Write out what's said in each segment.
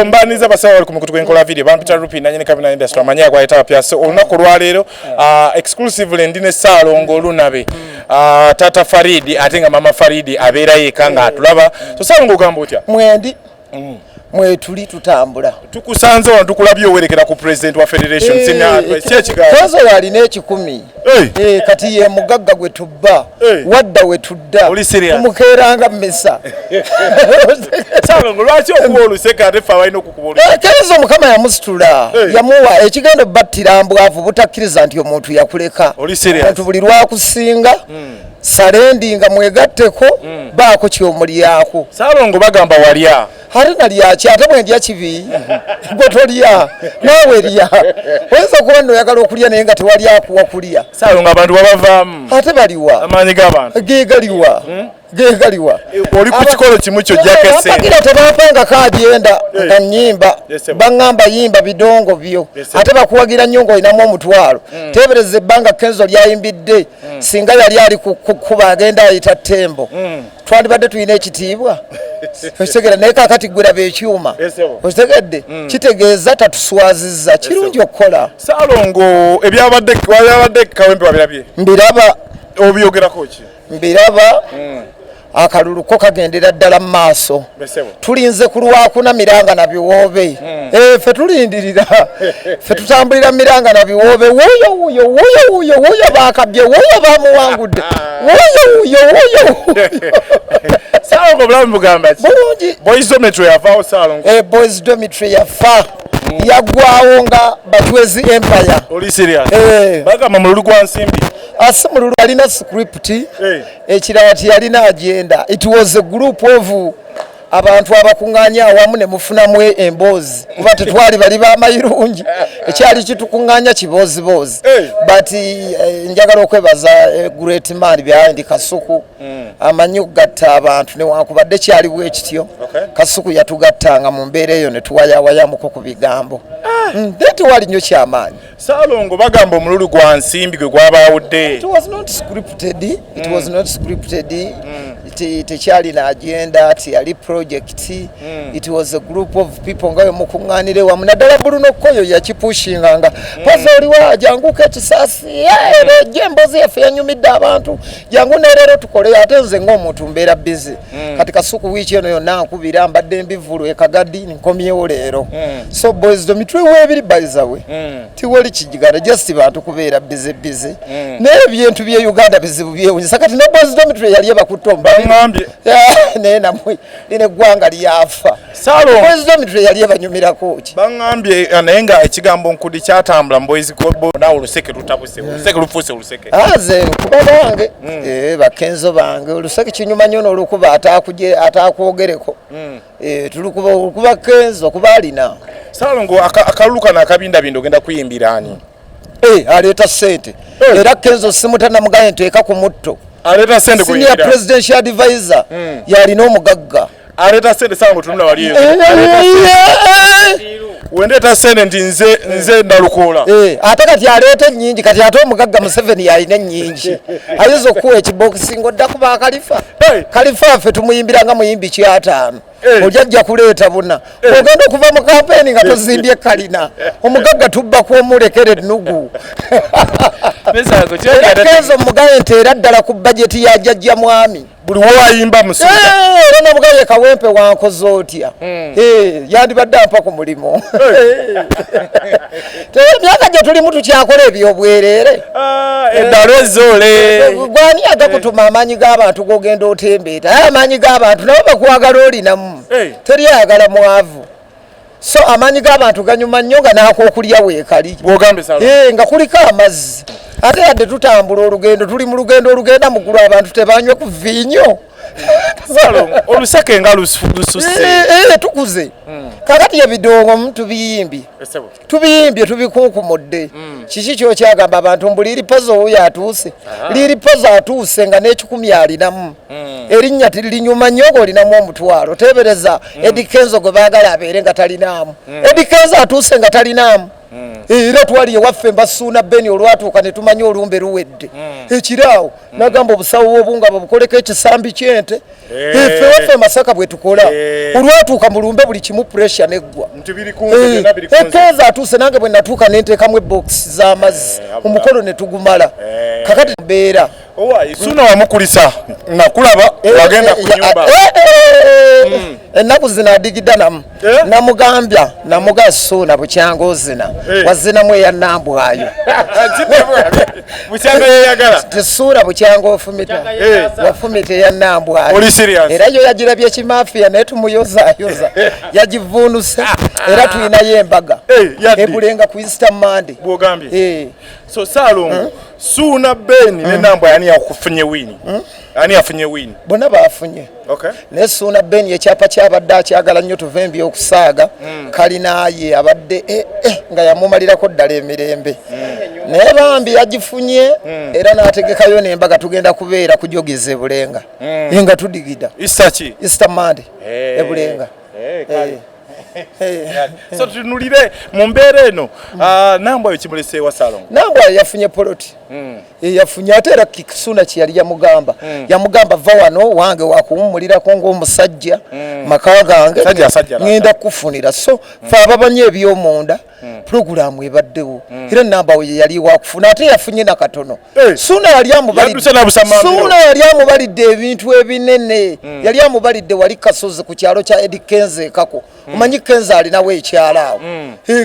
Mbaniza basawa wali kumukutu kwenkola video bampita rupi na nyene kabina industry amanya kwa eta pya so olunaku lwalero exclusively ndine Salongo lunabe tata Faridi atenga mama Faridi abera yeka nga atulaba so Salongo gamba otya mwendi mwe tuli tutambula tukusanze wano tukulabye owerekera ku president wa federation sina kyekigaza Pazo yali ne 10 kati ye mugagga gwe tubba wadda we tudda tumukeranga mmesa Salongo lwaki okuwa oluseka ate fa balina okukubola Kenzo mukama yamusitula yamuwa ekigendo battira mbwavu butakkiriza nti omuntu yakuleka omuntu buli lwakusinga salendi nga mwegatteko baako kyomulyako Salongo bagamba walya harina lyaki ate bwe ndya kibi gotolya nawe lya oyinza okuba nno oyagala okulya naye nga tewali akuwa kulya Salongo abantu babavaamu ate baliwa amaanyi g'abantu gegaliwa oli ku kikolo kimu kyo jakese bagira tebapanga kaagenda nga nnyimba baŋŋamba yimba bidongo byo ate bakuwagira nnyo ng'olinamu omutwalo teebereza ebbanga Kenzo lyayimbidde singa yali ali kukuba agenda ayita ttembo twandibadde tulina ekitiibwa okitegera naye kaakati gwiraba ekyuma okitegedde kitegeeza tatuswazizza kirungi okukola Salongo ebyabadde kawempe wabirabye mbiraba obyogerako ki mbiraba akalulu ko kagendera ddala Masso tulinze ku lwakuna miranga na biwoobe fe tulindirira fe tutambulira miranga na biwoobe wuyo bakabye wuyo bamuwangudde wuyo Salongo bulamu bugamba ki bulungi boys dormitory yafa Salongo boys dormitory yafa yagwawo nga Batwezi Empire oli serious bagamba mululu gwa nsimbi asimululu alina script ekirala yalina agenda. It was a group of abantu abakuŋŋaanya awamu ne mufunamu emboozi kuba tetwali bali b'amayirungi ekyali kitukuŋŋaanya kiboozibozi but njagala okwebaza great man behind Kasuku amanyi okugatta abantu newankubadde kyaliwo ekityo Kasuku yatugattanga mu mbeera eyo ne tuwayawayamuko ku bigambo tewali nnyo kyamaanyi Salongo bagamba omululu gwa nsimbi gwe gwabaawudde it was not scripted tekyali na agenda teyali project it was a group of people ngayo mukuŋŋaanire wamu naddala Bruno Koyo yakipushinganga Pazo oliwa janguka ekisaasi ejja emboozi yaffe yanyumidde abantu jangu neerero tukole ate nze ng'omuntu mbeera busy kati Kasuku wiiki eno yonna nkubira mbadde mbivulu ekagadi nkomyewo leero so boys dormitory weebiri by the way tiwali kijigana just bantu kubeera busy naye ebintu bye Uganda bizibu byewunyisa kati ne boys dormitory yali ebakuttomba ngambye naye namwe line gwanga lyafa Salongo boys dormitory yali ebanyumirako ki bangambye naye nga ekigambo nkudi kyatambula mu boys club nawe oluseke lutabuse oluseke lufuuse oluseke aze kuba bange bakenzo bange oluseke kinyuma nnyo n'olukuba ataakwogereko tulukuba Kenzo kuba alina Salongo akalulu kano akabindabindo ogenda kuyimbira ani aleeta ssente era Kenzo simutannamuganye nteeka ku mutto aleta sente ko senior presidential advisor yalina omugagga aleta sente Salongo tunula wali wendeta sente ndi nze ndalukola ate kati aleta nyingi kati ate omugagga Museveni yalina nyingi ayinza okuwa ekibokisi ng'odda kuba Kalifa ffe tumuyimbiranga muyimbi kyataano ojjajja kuleeta buna ogenda okuva mu kampeni nga tozimbye kalina omugagga tubba kwomulekera ennugu Kenzo mugaye nteera ddala ku bajeti ya jjajja mwami buli wayimba musika era namugaye kawempe wankoze otya yandibadde ampa ku mulimo emyaka gye tulimu tukyakola ebyobwereere eddalozole gwani agakutuma amaanyi g'abantu gogenda otembeeta aye amaanyi g'abantu nabo bakwagala olinamu teri ayagala mwavu so amaanyi g'abantu ganyuma nnyo nga n'akookulya weekali nga kuliko amazzi ate yadde tutambula olugendo tuli mu lugendo olugenda mugulu abantu tebanywe ku viinyo Salongo oluseke nga lususe tukuze kakati ebidongo tubiyimbye tubikunkumudde kiki kyokyagamba abantu mbu liri Pazo oyo atuuse liri Pazo atuuse nga n'ekikumi alinamu erinnya tirinyuma nnyo ng'olinamu omutwalo teebereza Eddy Kenzo gwe baagala abeere nga talinaamu Eddy Kenzo atuuse nga talinaamu era twali ewaffe mbasuuna beni olwatuuka ne tumanya olumbe luwedde ekiraawo nagamba obusawo obunga babukoleko ekisambi kyente ffe waffe Masaka bwe tukola olwatuuka mu lumbe buli kimu pressure neggwa Kenzo atuuse nange bwe natuuka nenteekamu box z'amazzi omukolo ne tugumala kakati mbeera Suna wamukulisa nakulaba wagenda ku nyumba ennaku zino adigidda namugambya namuga Suna bukyanga ozina wazinamu eyannambwayo bukyanga yeyagala tesuula bukyanga ofumita wafumita eyannambwayo era yo yagirabye kimafiya naye tumuyozaayoza yagivuunusa era tulinayo embaga ebulenga ku Easter Monday bwogambye so Salongo Suna Beni n'ennambwa yani yakufunye wini ani afunye wini bonna bafunye ne Suna Beni ekyapa kyabadde akyagala nnyo tuve mbi okusaaga kalinaye abadde nga yamumalirako ddala emirembe naye bambi yagifunye era n'ategekayo n'embaga tugenda kubeera kujogeza ebulenga nga tudigida Easter Monday ebulenga so tunulire mu mbeera eno nambwa yo kimulese wa Salongo nambwa yafunye poloti yafunye ate era Suna kye yali yamugamba va wano wange wakuwummulirako ng'omusajja maka gange ngenda kukufunira so fe ababanye ebyomunda puroguramu ebaddewo era nambwa we yali wakufuna ate yafunye nakatono Suna yali amubalidde ebintu ebinene yali amubalidde wali kasozi ku kyalo kya Eddy Kenzo ekako omanyi Kenzo alinawo ekyalo awo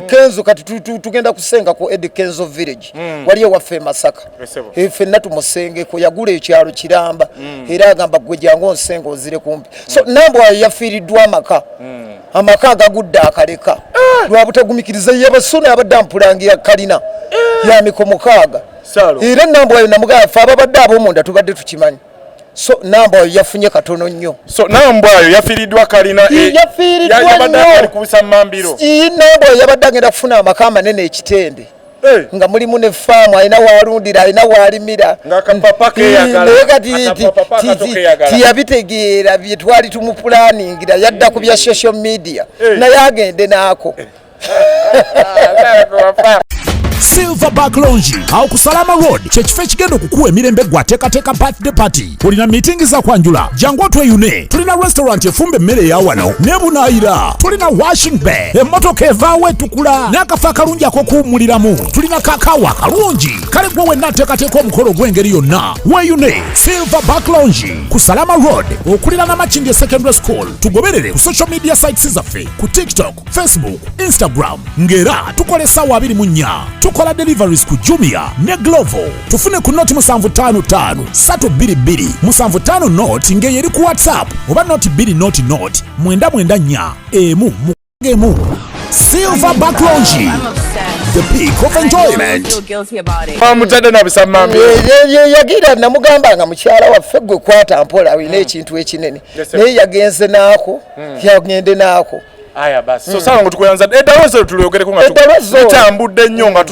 Kenzo kati tugenda kusenga ku Eddy Kenzo village wali ewaffe Masaka ffenna tumusengeko yagula ekyalo kiramba era agamba gwe jangu onsenga ozire kumpi so nambwa yafiiriddwa amaka agagudde akaleka lwa butagumikiriza yabasuna abadde ampulangira kalina ya mikomo kaaga era nambwa namugamba ffe ababadde ab'omunda tubadde tukimanyi so nambwa yafunye katono nnyo so nambwa yafiiriddwa kalina yabadde ali kubusa mambiro nambwa yabadde agenda kufuna amaka amanene ekitende nga mulimu ne faamu alina waalundira alina waalimira tiyabitegeera bye twali tumupulaningira yadda ku bya social media naye agende naako Silverback Lounge awo ku Salama Road kyekifo ekigenda okukuwa emirembe gwateekateeka birthday party olina meeting za kwanjula jangu otweyune tulina restaurant efumba emmere eyawano nebunaayira tulina washing bay emmotoka evaawo etukula n'akafo akalungi ak'okuwummuliramu tulina kakaawa akalungi kale gwe wenna ateekateeka omukolo gw'engeri yonna weeyune Silverback Lounge ku Salama Road okulira n'Amakindye Secondary School tugoberere ku social media sites zaffe ku TikTok, Facebook, Instagram ng'era tukola essaawa 24 tukola deliveries ku Jumia ne Glovo tufune ku noti 755 322 755 noti ng'eyeri ku WhatsApp oba noti 2 noti 994 emu Silverback Lounge the peak of enjoyment mutadde nabisamambi yagira namugamba nga mukyala waffe gwe kwata mpola alina ekintu ekinene naye yagenze naako yagende naako aya basi so Salongo tukuyanza eddalo tulyogereko nga tutambudde nnyo nga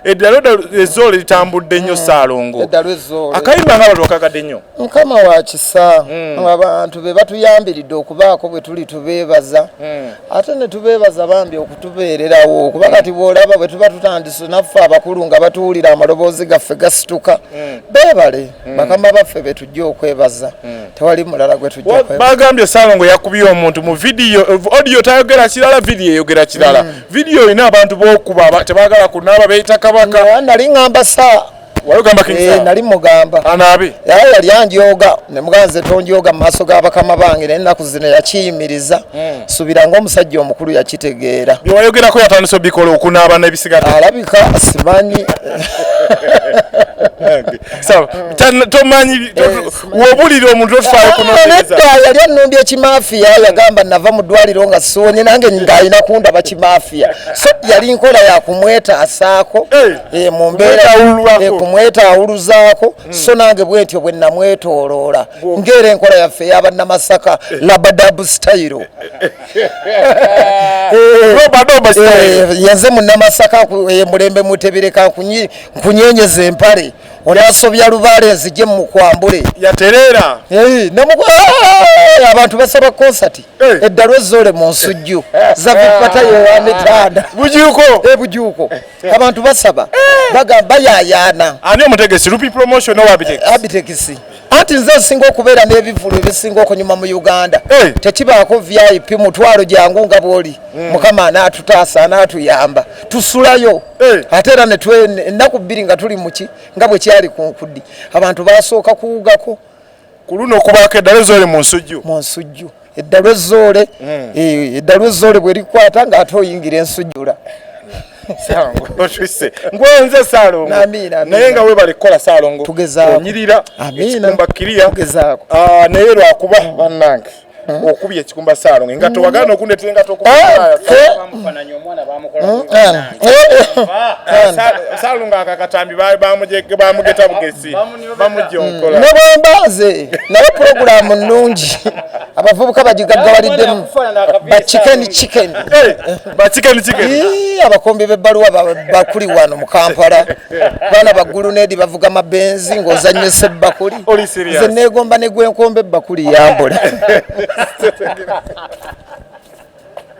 eddalo ezzole litambudde nnyo Salongo akayimba nga balwakagadde nnyo mukama wa kisa abantu be batuyambiridde okubaako bwe tuli tubeebaza ate ne tubeebaza bambi okutubeererawo kuba kati bw'olaba bwe tuba tutandise naffe abakulu nga batuwulira amaloboozi gaffe gasituka beebale bakama baffe be tujja okwebaza tewali mulala gwe tujja bagambye Salongo yakubye omuntu mu audio tayogera kirala video eyogera kirala video ina abantu bokuba tebagala kunaaba beeyita kabaka nali ngamba saa walugamba kinsa nali mugamba anabi yali anjoga ne muganze tonjoga mu maaso g'abakama bange n'ennaku zino yakiyimiriza subira ng'omusajja omukulu yakitegeera byewayogerako yatandise obikola okunaaba n'ebisigadde alabika simanyi so tomanyi wobulira omuntu otufaayo kunoonyereza yali annumbye kimafiya yagamba nava mu ddwaliro nga siwonye nange ng'alina kundaba kimafiya so yali nkola yakumwetaasaako mu mbeera kumwetaawuluzaako so nange bwentyo bwe namwetooloola ng'era enkola yaffe ey'abannamasaka labadabu style yenze munnamasaka mulembe mutebereka nkunyenyeza empale olyasobya lubaale nzije mu kwambule yaterera abantu basaba konsati eddalo ezzole mu nsujju zavipata yewamitanda bujuuko abantu basaba bayayaana ani omutegesi Rupi promotion owa abitekisi anti nze nsinga okubeera n'ebivulu ebisinga okunyuma mu Uganda tekibaako VIP mutwalo jangu nga bwoli mukama anaatutaasa anaatuyamba tusulayo ate era ennaku bbiri nga tuli muki nga bwe kyali ku nkuddi abantu basooka kuwugako ku luno okubaako eddalo ezzole mu nsujju eddalo ezzole bwe likwata ng'ate oyingira ensujjula ngwenze Salongo naye nga webale kukola Salongo onyirira ekikumba kiriya naye lwakuba bannange okubye ekikumba Salongo engato wagana okundetera engato okubamufananya omwana bamukola Salongo akakatambi bamugeta bugesi bamujonkola nebwembaze naye programu nnungi abavubuka bagigaggawaliddemu chicken abakombi b'ebbaluwa bakuli wano mu Kampala baana baggulu nedi bavuga mabenzi ng'ozannyisa ebbakuli nze neegomba ne gwenkomba ebbakuli yambula